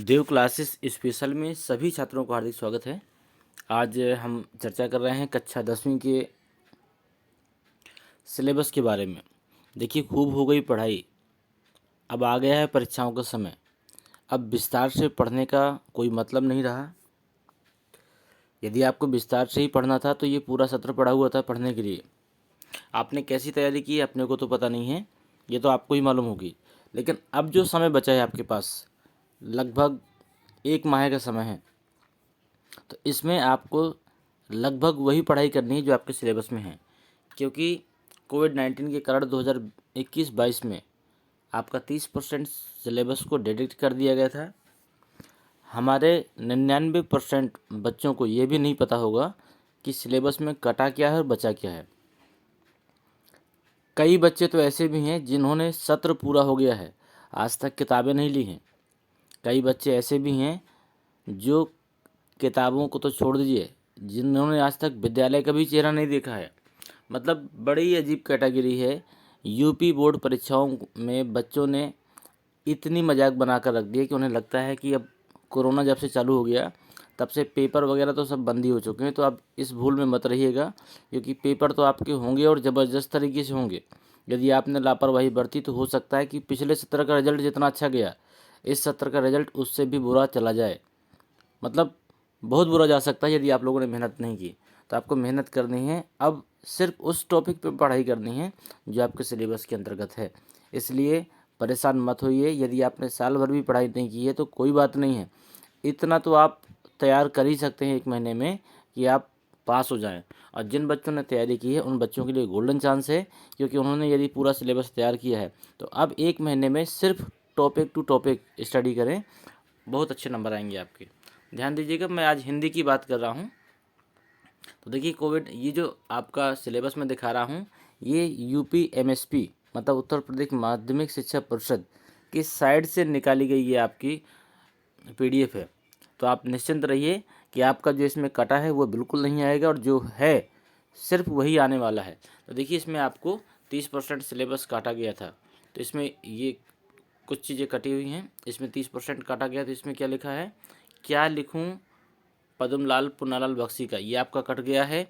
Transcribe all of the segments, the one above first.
देव classes special में सभी छात्रों को हार्दिक स्वागत है। आज हम चर्चा कर रहे हैं कक्षा 10वीं के सिलेबस के बारे में। देखिए, खूब हो गई पढ़ाई, अब आ गया है परीक्षाओं का समय। अब विस्तार से पढ़ने का कोई मतलब नहीं रहा। यदि आपको विस्तार से ही पढ़ना था तो ये पूरा सत्र पढ़ा हुआ था पढ़ने के लिए। आपने कैसी तैयारी की अपने को तो पता नहीं है, ये तो आपको ही मालूम होगी। लेकिन अब जो समय बचा है आपके पास, लगभग 1 माह का समय है, तो इसमें आपको लगभग वही पढ़ाई करनी है जो आपके सिलेबस में है। क्योंकि कोविड-19 के कारण 2021-22 में आपका 30% सिलेबस को डिडक्ट कर दिया गया था। हमारे 99% बच्चों को ये भी नहीं पता होगा कि सिलेबस में कटा क्या है और बचा क्या है। कई बच्चे तो ऐसे भी हैं जिन्होंने सत्र पूरा हो गया है, आज तक किताबें नहीं ली हैं। कई बच्चे ऐसे भी हैं जो किताबों को तो छोड़ दीजिए, जिन्होंने आज तक विद्यालय का भी चेहरा नहीं देखा है। मतलब बड़ी अजीब कैटेगरी है। यूपी बोर्ड परीक्षाओं में बच्चों ने इतनी मजाक बना कर रख दिया कि उन्हें लगता है कि अब कोरोना जब से चालू हो गया तब से पेपर वगैरह तो सब बंद ही हो चुके हैं। तो आप इस भूल में मत रहिएगा, क्योंकि पेपर तो आपके होंगे और ज़बरदस्त तरीके से होंगे। यदि आपने लापरवाही बरती तो हो सकता है कि पिछले सत्र का रिजल्ट जितना अच्छा गया, इस सत्र का रिजल्ट उससे भी बुरा चला जाए। मतलब बहुत बुरा जा सकता है यदि आप लोगों ने मेहनत नहीं की। तो आपको मेहनत करनी है, अब सिर्फ उस टॉपिक पे पढ़ाई करनी है जो आपके सिलेबस के अंतर्गत है। इसलिए परेशान मत होइए। यदि आपने साल भर भी पढ़ाई नहीं की है तो कोई बात नहीं है, इतना तो आप तैयार कर ही सकते हैं 1 महीने में कि आप पास हो जाएं। और जिन बच्चों ने तैयारी की है उन बच्चों के लिए गोल्डन चांस है, क्योंकि उन्होंने यदि पूरा सिलेबस तैयार किया है तो अब 1 महीने में सिर्फ टॉपिक टू टॉपिक स्टडी करें, बहुत अच्छे नंबर आएंगे आपके। ध्यान दीजिएगा, मैं आज हिंदी की बात कर रहा हूँ। तो देखिए, कोविड ये जो आपका सिलेबस में दिखा रहा हूँ, ये यूपी एमएसपी मतलब उत्तर प्रदेश माध्यमिक शिक्षा परिषद की साइड से निकाली गई ये आपकी पीडीएफ है। तो आप निश्चिंत रहिए कि आपका जो इसमें कटा है वो बिल्कुल नहीं आएगा, और जो है सिर्फ वही आने वाला है। तो देखिए, इसमें आपको 30% सिलेबस काटा गया था, तो इसमें ये कुछ चीज़ें कटी हुई हैं। इसमें 30% काटा गया, तो इसमें क्या लिखा है, क्या लिखूं पद्मलाल पुन्नालाल बख्शी का, ये आपका कट गया है।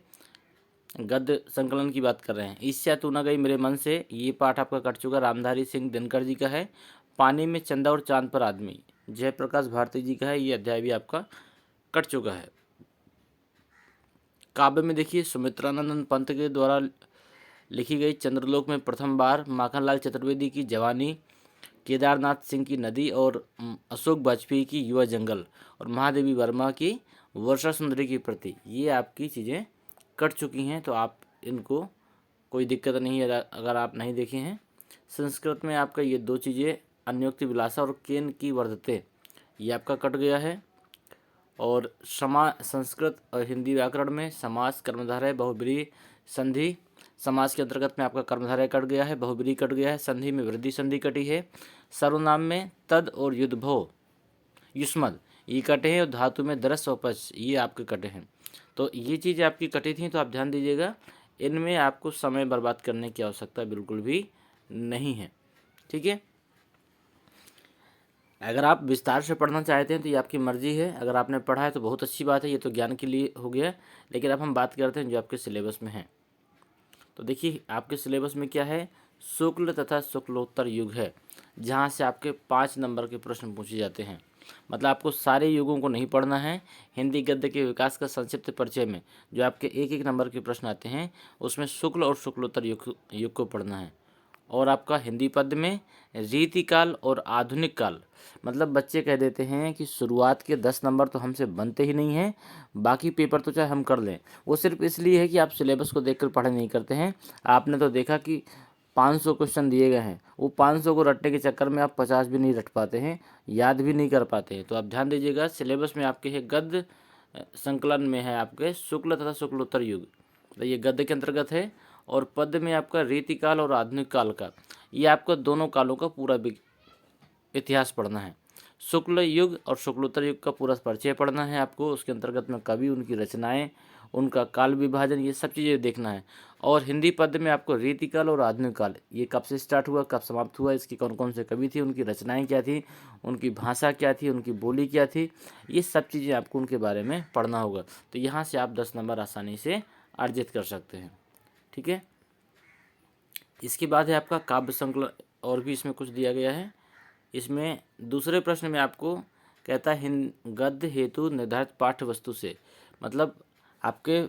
गद्य संकलन की बात कर रहे हैं। ईर्ष्या तू न गई मेरे मन से, ये पाठ आपका कट चुका। रामधारी सिंह दिनकर जी का है। पानी में चंदा और चांद पर आदमी, जयप्रकाश भारती जी का है। ये अध्याय भी आपका कट चुका है। काव्य में देखिए, सुमित्रानंद पंत के द्वारा लिखी गई चंद्रलोक में प्रथम बार, माखनलाल चतुर्वेदी की जवानी, केदारनाथ सिंह की नदी और अशोक वाजपेयी की युवा जंगल, और महादेवी वर्मा की वर्षा सुंदरी की प्रति, ये आपकी चीज़ें कट चुकी हैं। तो आप इनको कोई दिक्कत नहीं है अगर आप नहीं देखे हैं। संस्कृत में आपका ये 2 चीज़ें, अन्योक्ति विलासा और केन की वर्धते, ये आपका कट गया है। और संस्कृत और हिंदी व्याकरण में समास, कर्मधारय, बहुब्रीहि संधि, समास के अंतर्गत में आपका कर्मधारय कट गया है, बहुब्रीहि कट गया है, संधि में वृद्धि संधि कटी है। सर्वनाम में तद और युद्धभो युष्मद ये कटे हैं, और धातु में दरस और पच ये आपके कटे हैं। तो ये चीज़ आपकी कटी थी, तो आप ध्यान दीजिएगा, इनमें आपको समय बर्बाद करने की आवश्यकता बिल्कुल भी नहीं है। ठीक है, अगर आप विस्तार से पढ़ना चाहते हैं तो ये आपकी मर्ज़ी है। अगर आपने पढ़ा है तो बहुत अच्छी बात है, ये तो ज्ञान के लिए हो गया। लेकिन अब हम बात करते हैं जो आपके सिलेबस में है। तो देखिए, आपके सिलेबस में क्या है, शुक्ल तथा शुक्लोत्तर युग है, जहाँ से आपके 5 नंबर के प्रश्न पूछे जाते हैं। मतलब आपको सारे युगों को नहीं पढ़ना है। हिंदी गद्य के विकास का संक्षिप्त परिचय में जो आपके 1-1 नंबर के प्रश्न आते हैं, उसमें शुक्ल और शुक्लोत्तर युग को पढ़ना है। और आपका हिंदी पद्य में रीतिकाल और आधुनिक काल, मतलब बच्चे कह देते हैं कि शुरुआत के 10 नंबर तो हमसे बनते ही नहीं हैं, बाकी पेपर तो चाहे हम कर लें। वो सिर्फ इसलिए है कि आप सिलेबस को देखकर पढ़ाई नहीं करते हैं। आपने तो देखा कि 500 क्वेश्चन दिए गए हैं, वो 500 को रटने के चक्कर में आप 50 भी नहीं रट पाते हैं, याद भी नहीं कर पाते हैं। तो आप ध्यान दीजिएगा, सिलेबस में आपके है गद्य संकलन में है आपके शुक्ल तथा शुक्लोत्तर युग, तो ये गद्य के अंतर्गत है। और पद्य में आपका रीतिकाल और आधुनिक काल का, ये आपको दोनों कालों का पूरा इतिहास पढ़ना है। शुक्ल युग और शुक्लोत्तर युग का पूरा परिचय पढ़ना है आपको। उसके अंतर्गत में कवि, उनकी रचनाएं उनका काल विभाजन, ये सब चीज़ें देखना है। और हिंदी पद्य में आपको रीतिकाल और आधुनिक काल, ये कब से स्टार्ट हुआ, कब समाप्त हुआ, इसकी कौन कौन से कवि थे, उनकी रचनाएं क्या थी, उनकी भाषा क्या थी, उनकी बोली क्या थी, ये सब चीज़ें आपको उनके बारे में पढ़ना होगा। तो यहाँ से आप 10 नंबर आसानी से अर्जित कर सकते हैं। ठीक है, इसके बाद है आपका काव्य संकलन, और भी इसमें कुछ दिया गया है। इसमें दूसरे प्रश्न में आपको कहता है गद्य हेतु निर्धारित पाठ्य वस्तु से, मतलब आपके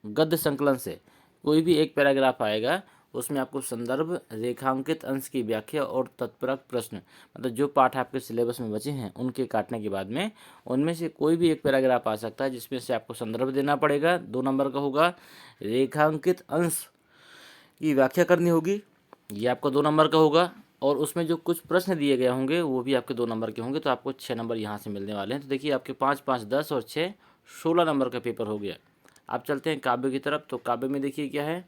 गद्य संकलन से कोई भी एक पैराग्राफ आएगा, उसमें आपको संदर्भ, रेखांकित अंश की व्याख्या और तत्परक प्रश्न, मतलब जो पाठ आपके सिलेबस में बचे हैं उनके काटने के बाद में उनमें से कोई भी एक पैराग्राफ आ सकता है जिसमें से आपको संदर्भ देना पड़ेगा, 2 नंबर का होगा, रेखांकित अंश की व्याख्या करनी होगी, ये आपका 2 नंबर का होगा, और उसमें जो कुछ प्रश्न दिए गए होंगे वो भी आपके 2 नंबर के होंगे, तो आपको 6 नंबर यहाँ से मिलने वाले हैं। तो देखिए आपके 5 5 10 और 6 16 नंबर का पेपर हो गया। अब चलते हैं काव्य की तरफ। तो काव्य में देखिए क्या है,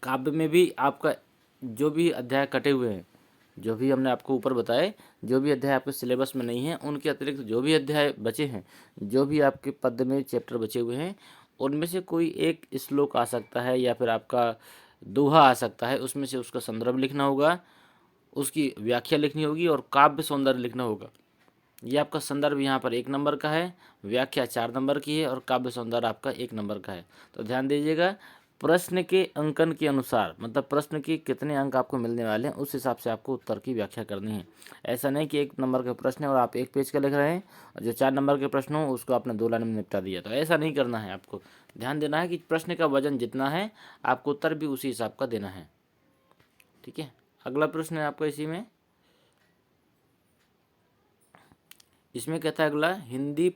काव्य में भी आपका जो भी अध्याय कटे हुए हैं, जो भी हमने आपको ऊपर बताए, जो भी अध्याय आपके सिलेबस में नहीं है, उनके अतिरिक्त जो भी अध्याय बचे हैं, जो भी आपके पद्य में चैप्टर बचे हुए हैं, उनमें से कोई एक श्लोक आ सकता है या फिर आपका दोहा आ सकता है, उसमें से उसका संदर्भ लिखना होगा, उसकी व्याख्या लिखनी होगी और काव्य सौंदर्य लिखना होगा। ये आपका संदर्भ यहाँ पर 1 नंबर का है, व्याख्या 4 नंबर की है और काव्य सौंदर्य आपका 1 नंबर का है। तो ध्यान दीजिएगा, प्रश्न के अंकन के अनुसार, मतलब प्रश्न के कितने अंक आपको मिलने वाले हैं उस हिसाब से आपको उत्तर की व्याख्या करनी है। ऐसा नहीं कि 1 नंबर का प्रश्न है और आप 1 पेज का लिख रहे हैं और जो 4 नंबर के प्रश्न हो उसको आपने 2 लाइन में निपटा दिया, तो ऐसा नहीं करना है। आपको ध्यान देना है कि प्रश्न का वजन जितना है आपको उत्तर भी उसी हिसाब का देना है। ठीक है, अगला प्रश्न है आपका इसी में, इसमें कहता है अगला, हिंदी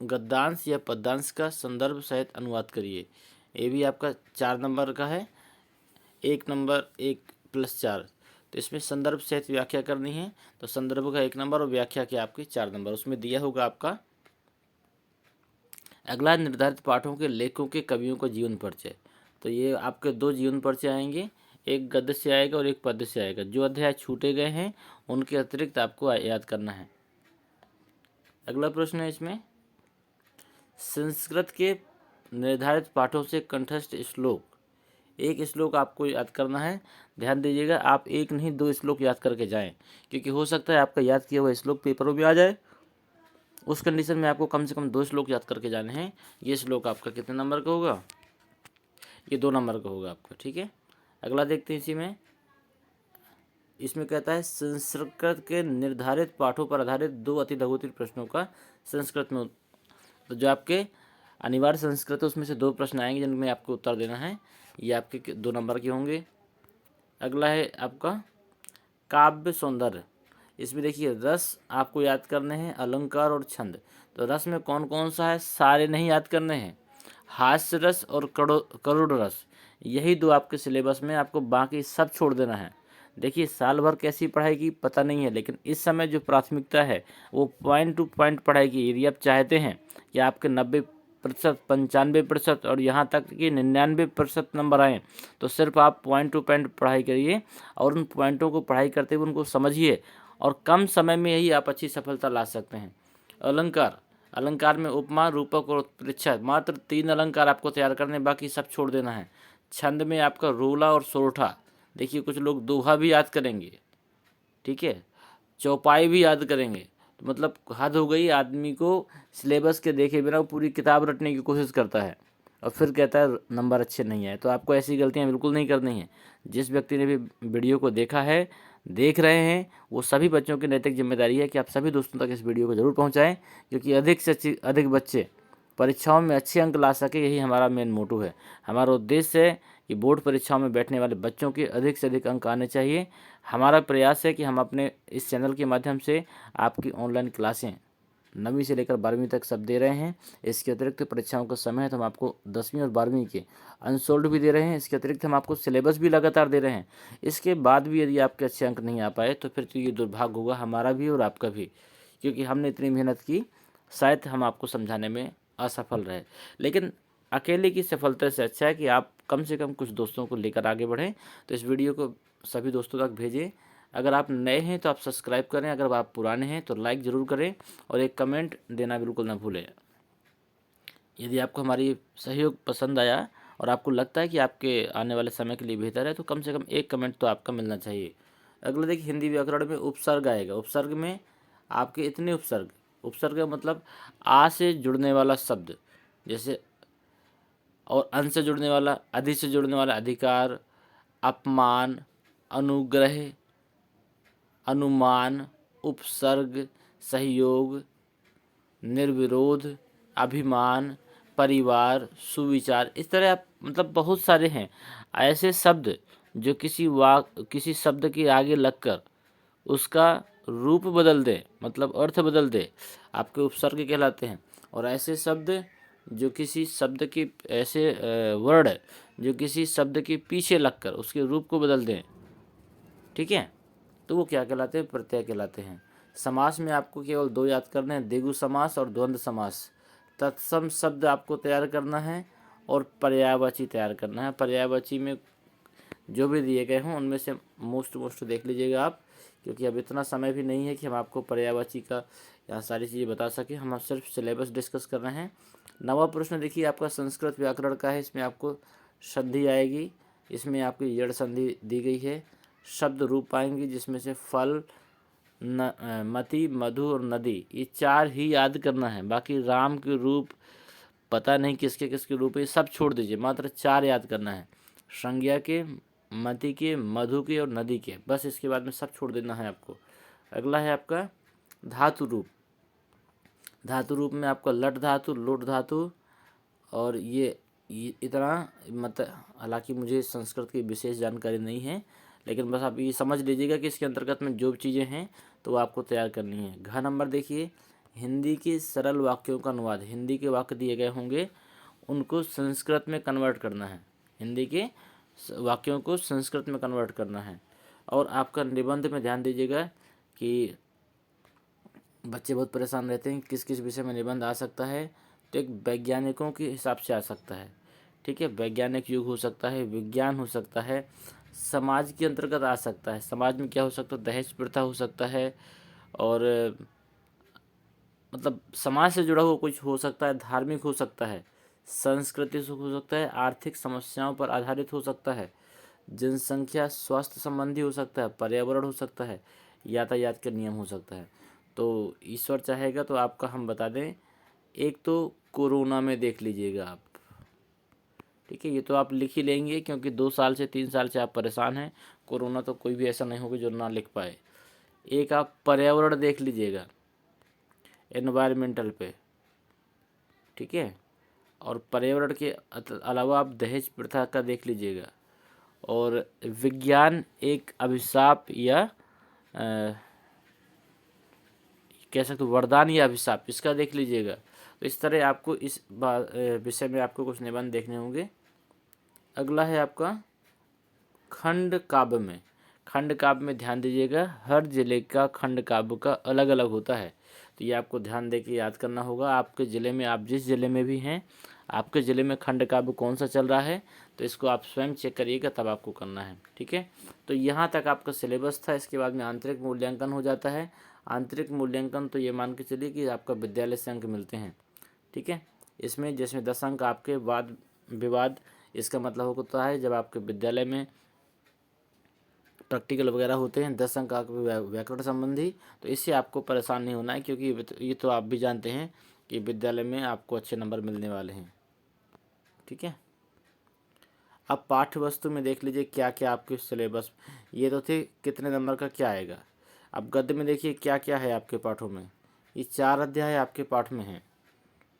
गद्यांश या पद्यांश का संदर्भ सहित अनुवाद करिए। ये भी आपका 4 नंबर का है, 1 नंबर 1 + 4, तो इसमें संदर्भ सहित व्याख्या करनी है। तो संदर्भ का 1 नंबर और व्याख्या के आपके 4 नंबर, उसमें दिया होगा आपका। अगला निर्धारित पाठों के लेखकों के कवियों का जीवन परिचय। तो ये आपके 2 जीवन परिचय आएंगे, एक गद्य से आएगा और एक पद्य से आएगा। जो अध्याय छूटे गए हैं उनके अतिरिक्त आपको याद करना है। अगला प्रश्न है इसमें, संस्कृत के निर्धारित पाठों से कंठस्थ श्लोक, एक श्लोक आपको याद करना है। ध्यान दीजिएगा, आप 1 नहीं 2 श्लोक याद करके जाएं, क्योंकि हो सकता है आपका याद किया हुआ श्लोक पेपरों में आ जाए। उस कंडीशन में आपको कम से कम 2 श्लोक याद करके जाने हैं। ये श्लोक आपका कितने नंबर का होगा, ये 2 नंबर का होगा आपका। ठीक है, अगला देखते हैं इसी में, इसमें कहता है संस्कृत के निर्धारित पाठों पर आधारित 2 अति लघुत्तम प्रश्नों का संस्कृत में, तो जो आपके अनिवार्य संस्कृत है उसमें से 2 प्रश्न आएंगे जिनमें आपको उत्तर देना है। ये आपके 2 नंबर के होंगे। अगला है आपका काव्य सौंदर्य। इसमें देखिए रस आपको याद करने हैं, अलंकार और छंद। तो रस में कौन कौन सा है, सारे नहीं याद करने हैं, हास्य रस और करुण रस, यही 2 आपके सिलेबस में, आपको बाकी सब छोड़ देना है। देखिए साल भर कैसी पढ़ाई की पता नहीं है, लेकिन इस समय जो प्राथमिकता है वो पॉइंट टू पॉइंट पढ़ाई की। यदि आप चाहते हैं कि आपके 90%, 95% और यहाँ तक कि 99% नंबर आएँ, तो सिर्फ आप पॉइंट टू पॉइंट पढ़ाई करिए और उन पॉइंटों को पढ़ाई करते हुए उनको समझिए, और कम समय में ही आप अच्छी सफलता ला सकते हैं। अलंकार, अलंकार में उपमा, रूपक और उत्प्रेक्षा, मात्र 3 अलंकार आपको तैयार करने, बाकी सब छोड़ देना है। छंद में आपका रोला और सोरठा, देखिए कुछ लोग दोहा भी याद करेंगे, ठीक है, चौपाई भी याद करेंगे, तो मतलब हद हो गई। आदमी को सिलेबस के देखे बिना पूरी किताब रटने की कोशिश करता है और फिर कहता है नंबर अच्छे नहीं आए। तो आपको ऐसी गलतियां बिल्कुल नहीं करनी है। जिस व्यक्ति ने भी वीडियो को देखा है, देख रहे हैं, वो सभी बच्चों की नैतिक जिम्मेदारी है कि आप सभी दोस्तों तक इस वीडियो को ज़रूर पहुंचाएं, क्योंकि अधिक से अधिक बच्चे परीक्षाओं में अच्छे अंक ला सके, यही हमारा मेन मोटो है। हमारा उद्देश्य है कि बोर्ड परीक्षाओं में बैठने वाले बच्चों के अधिक से अधिक अंक आने चाहिए। हमारा प्रयास है कि हम अपने इस चैनल के माध्यम से आपकी ऑनलाइन क्लासें 9वीं से लेकर 12वीं तक सब दे रहे हैं। इसके अतिरिक्त परीक्षाओं का समय है तो हम आपको 10वीं और 12वीं के अनसोल्ड भी दे रहे हैं। इसके अतिरिक्त हम आपको सिलेबस भी लगातार दे रहे हैं। इसके बाद भी यदि आपके अच्छे अंक नहीं आ पाए तो फिर तो ये दुर्भाग्य होगा हमारा भी और आपका भी, क्योंकि हमने इतनी मेहनत की, शायद हम आपको समझाने में असफल रहे। लेकिन अकेले की सफलता से अच्छा है कि आप कम से कम कुछ दोस्तों को लेकर आगे बढ़ें। तो इस वीडियो को सभी दोस्तों तक भेजें। अगर आप नए हैं तो आप सब्सक्राइब करें, अगर आप पुराने हैं तो लाइक ज़रूर करें और एक कमेंट देना बिल्कुल ना भूलें। यदि आपको हमारी सहयोग पसंद आया और आपको लगता है कि आपके आने वाले समय के लिए बेहतर है तो कम से कम एक कमेंट तो आपका मिलना चाहिए। अगला देखिए, हिंदी व्याकरण में उपसर्ग आएगा। उपसर्ग में आपके इतने उपसर्ग, उपसर्ग का मतलब आ से जुड़ने वाला शब्द, जैसे और अन से जुड़ने वाला, अधि से जुड़ने वाला अधिकार, अपमान, अनुग्रह, अनुमान, उपसर्ग, सहयोग, निर्विरोध, अभिमान, परिवार, सुविचार, इस तरह आप मतलब बहुत सारे हैं ऐसे शब्द जो किसी शब्द के आगे लगकर उसका रूप बदल दे, मतलब अर्थ बदल दे, आपके उपसर्ग कहलाते हैं। और ऐसे शब्द जो किसी शब्द की, ऐसे वर्ड जो किसी शब्द के पीछे लगकर उसके रूप को बदल दें, ठीक है, तो वो क्या कहलाते हैं? प्रत्यय कहलाते हैं। समास में आपको केवल दो याद करने हैं, द्विगु समास और द्वंद्व समास। तत्सम शब्द आपको तैयार करना है और पर्यायवाची तैयार करना है। पर्यायवाची में जो भी दिए गए हों उनमें से मोस्ट देख लीजिएगा आप, क्योंकि अब इतना समय भी नहीं है कि हम आपको पर्यायवाची का यहाँ सारी चीज़ें बता सकें। हम सिर्फ सिलेबस डिस्कस कर रहे हैं। नवा प्रश्न देखिए आपका संस्कृत व्याकरण का है। इसमें आपको संधि आएगी, इसमें आपकी जड़ संधि दी गई है। शब्द रूप आएंगी जिसमें से फल, मति, मधु और नदी, ये चार ही याद करना है। बाकी राम के रूप पता नहीं किसके किसके रूप है, सब छोड़ दीजिए, मात्र चार याद करना है। संज्ञा के, मति के, मधु के और नदी के, बस इसके बाद में सब छोड़ देना है आपको। अगला है आपका धातु रूप। धातु रूप में आपका लट धातु, लोट धातु और ये इतना, मतलब हालांकि मुझे संस्कृत की विशेष जानकारी नहीं है, लेकिन बस आप ये समझ लीजिएगा कि इसके अंतर्गत में जो चीज़ें हैं तो वो आपको तैयार करनी है। घ नंबर देखिए, हिंदी के सरल वाक्यों का अनुवाद। हिंदी के वाक्य दिए गए होंगे उनको संस्कृत में कन्वर्ट करना है। हिंदी के वाक्यों को संस्कृत में कन्वर्ट करना है। और आपका निबंध में ध्यान दीजिएगा कि बच्चे बहुत परेशान रहते हैं किस किस विषय में निबंध आ सकता है, तो एक वैज्ञानिकों के हिसाब से आ सकता है, ठीक है। वैज्ञानिक युग हो सकता है, विज्ञान हो सकता है, समाज के अंतर्गत आ सकता है। समाज में क्या हो सकता है? दहेज प्रथा हो सकता है, और मतलब समाज से जुड़ा हुआ कुछ हो सकता है, धार्मिक हो सकता है, संस्कृति से हो सकता है, आर्थिक समस्याओं पर आधारित हो सकता है, जनसंख्या स्वास्थ्य संबंधी हो सकता है, पर्यावरण हो सकता है, यातायात के नियम हो सकता है। तो ईश्वर चाहेगा तो आपका हम बता दें, एक तो कोरोना में देख लीजिएगा आप, ठीक है, ये तो आप लिख ही लेंगे क्योंकि 2 साल से 3 साल से आप परेशान हैं। कोरोना तो कोई भी ऐसा नहीं होगा जो ना लिख पाए। एक आप पर्यावरण देख लीजिएगा, एनवायरमेंटल पे, ठीक है। और पर्यावरण के अलावा आप दहेज प्रथा का देख लीजिएगा। और विज्ञान एक अभिशाप या कह सकते हो वरदान या अभिशाप, इसका देख लीजिएगा। तो इस तरह आपको इस विषय में आपको कुछ निबंध देखने होंगे। अगला है आपका खंड काव्य में। खंड काव्य में ध्यान दीजिएगा, हर जिले का खंड काव्य का अलग अलग होता है, तो ये आपको ध्यान दे के याद करना होगा। आपके ज़िले में, आप जिस ज़िले में भी हैं, आपके ज़िले में खंड काव्य कौन सा चल रहा है, तो इसको आप स्वयं चेक करिएगा, तब आपको करना है, ठीक है। तो यहाँ तक आपका सिलेबस था। इसके बाद में आंतरिक मूल्यांकन हो जाता है। आंतरिक मूल्यांकन तो ये मान के चलिए कि आपका विद्यालय से अंक मिलते हैं, ठीक है। इसमें जिसमें 10 अंक आपके वाद विवाद, इसका मतलब होता है जब आपके विद्यालय में प्रैक्टिकल वगैरह होते हैं, 10 अंक आपके व्याकरण संबंधी, तो इससे आपको परेशान नहीं होना है, क्योंकि ये तो आप भी जानते हैं कि विद्यालय में आपको अच्छे नंबर मिलने वाले हैं, ठीक है। अब पाठ्य वस्तु में देख लीजिए क्या क्या आपके सिलेबस, ये तो थे कितने नंबर का क्या आएगा। अब गद्य में देखिए क्या क्या है आपके पाठों में। ये 4 अध्याय आपके पाठ में हैं।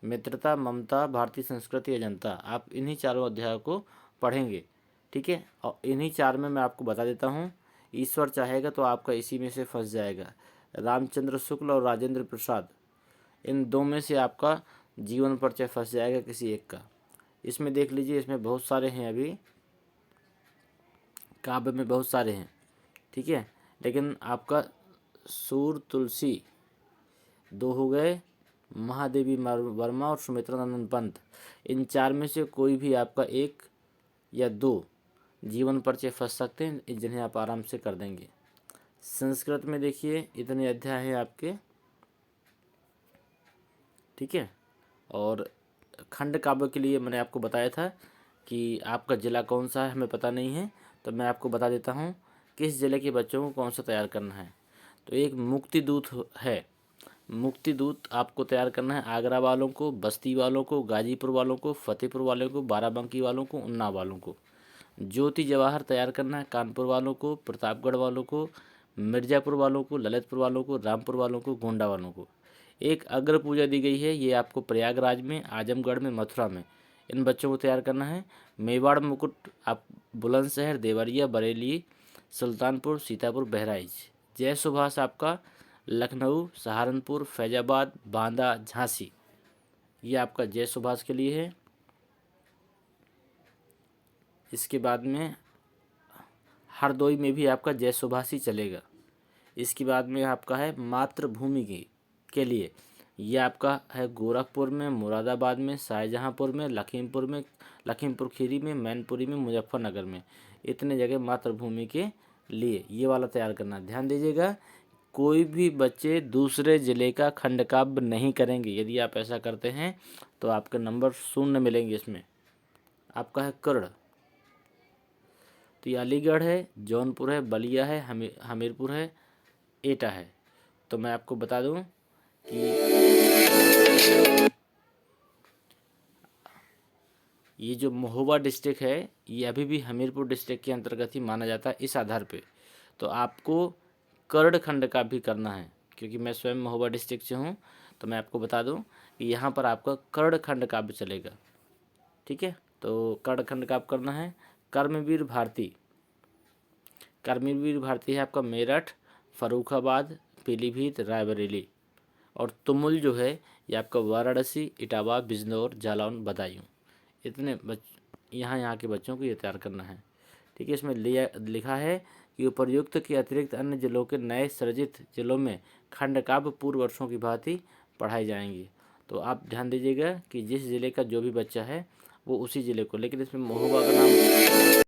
मित्रता, ममता, भारतीय संस्कृति, अजंता, आप इन्हीं चारों अध्यायों को पढ़ेंगे, ठीक है। और इन्हीं 4 में मैं आपको बता देता हूँ, ईश्वर चाहेगा तो आपका इसी में से फंस जाएगा। रामचंद्र शुक्ल और राजेंद्र प्रसाद, इन 2 में से आपका जीवन परिचय फंस जाएगा किसी एक का। इसमें देख लीजिए, इसमें बहुत सारे हैं, अभी काव्य में बहुत सारे हैं, ठीक है। लेकिन आपका सूर तुलसी 2 हो गए, महादेवी वर्मा और सुमित्रा नंदन पंत, इन 4 में से कोई भी आपका 1 या 2 जीवन परिचय फंस सकते हैं, जिन्हें आप आराम से कर देंगे। संस्कृत में देखिए इतने अध्याय हैं आपके, ठीक है। और खंड काव्य के लिए मैंने आपको बताया था कि आपका ज़िला कौन सा है हमें पता नहीं है, तो मैं आपको बता देता हूँ किस ज़िले के बच्चों को कौन सा तैयार करना है। तो एक मुक्ति दूत है, मुक्ति दूत आपको तैयार करना है आगरा वालों को, बस्ती वालों को, गाजीपुर वालों को, फतेहपुर वालों को, बाराबंकी वालों को, उन्नाव वालों को। ज्योति जवाहर तैयार करना है कानपुर वालों को, प्रतापगढ़ वालों को, मिर्ज़ापुर वालों को, ललितपुर वालों को, रामपुर वालों को, गोंडा वालों को। एक अग्र पूजा दी गई है, ये आपको प्रयागराज में, आजमगढ़ में, मथुरा में इन बच्चों को तैयार करना है। मेवाड़ मुकुट आप बुलंदशहर, देवरिया, बरेली, सुल्तानपुर, सीतापुर, बहराइच। जय सुभाष आपका लखनऊ, सहारनपुर, फैजाबाद, बांदा, झांसी, ये आपका जय सुभाष के लिए है। इसके बाद में हरदोई में भी आपका जय सुभाष ही चलेगा। इसके बाद में आपका है मातृभूमि के लिए, ये आपका है गोरखपुर में, मुरादाबाद में, शाहजहाँपुर में, लखीमपुर में, लखीमपुर खीरी में, मैनपुरी में, मुजफ्फरनगर में, इतने जगह मातृभूमि के लिए ये वाला तैयार करना। ध्यान दीजिएगा, कोई भी बच्चे दूसरे ज़िले का खंड काव्य नहीं करेंगे। यदि आप ऐसा करते हैं तो आपके नंबर 0 मिलेंगे। इसमें आपका है कर्ण, तो ये अलीगढ़ है, जौनपुर है, बलिया है, हमीरपुर है, एटा है। तो मैं आपको बता दूं कि ये जो महोबा डिस्ट्रिक्ट है ये अभी भी हमीरपुर डिस्ट्रिक्ट के अंतर्गत ही माना जाता है। इस आधार पे तो आपको कर्ण खंड का भी करना है, क्योंकि मैं स्वयं महोबा डिस्ट्रिक्ट से हूँ। तो मैं आपको बता दूं कि यहाँ पर आपका कर्ण खंड का भी चलेगा। ठीक है, तो कर्ण खंड का करना है। कर्मवीर भारती, कर्मवीर भारती है आपका मेरठ, फर्रुखाबाद, पीलीभीत, रायबरेली। और तुमुल जो है ये आपका वाराणसी, इटावा, बिजनौर, जालौन, बदायूं। इतने यहाँ के बच्चों को ये तैयार करना है। ठीक है, इसमें लिखा है कि उपर्युक्त के अतिरिक्त अन्य जिलों के नए सृजित जिलों में खंड काव्य पूर्व वर्षों की भांति पढ़ाई जाएंगी। तो आप ध्यान दीजिएगा कि जिस ज़िले का जो भी बच्चा है वो उसी ज़िले को, लेकिन इसमें महोबा का नाम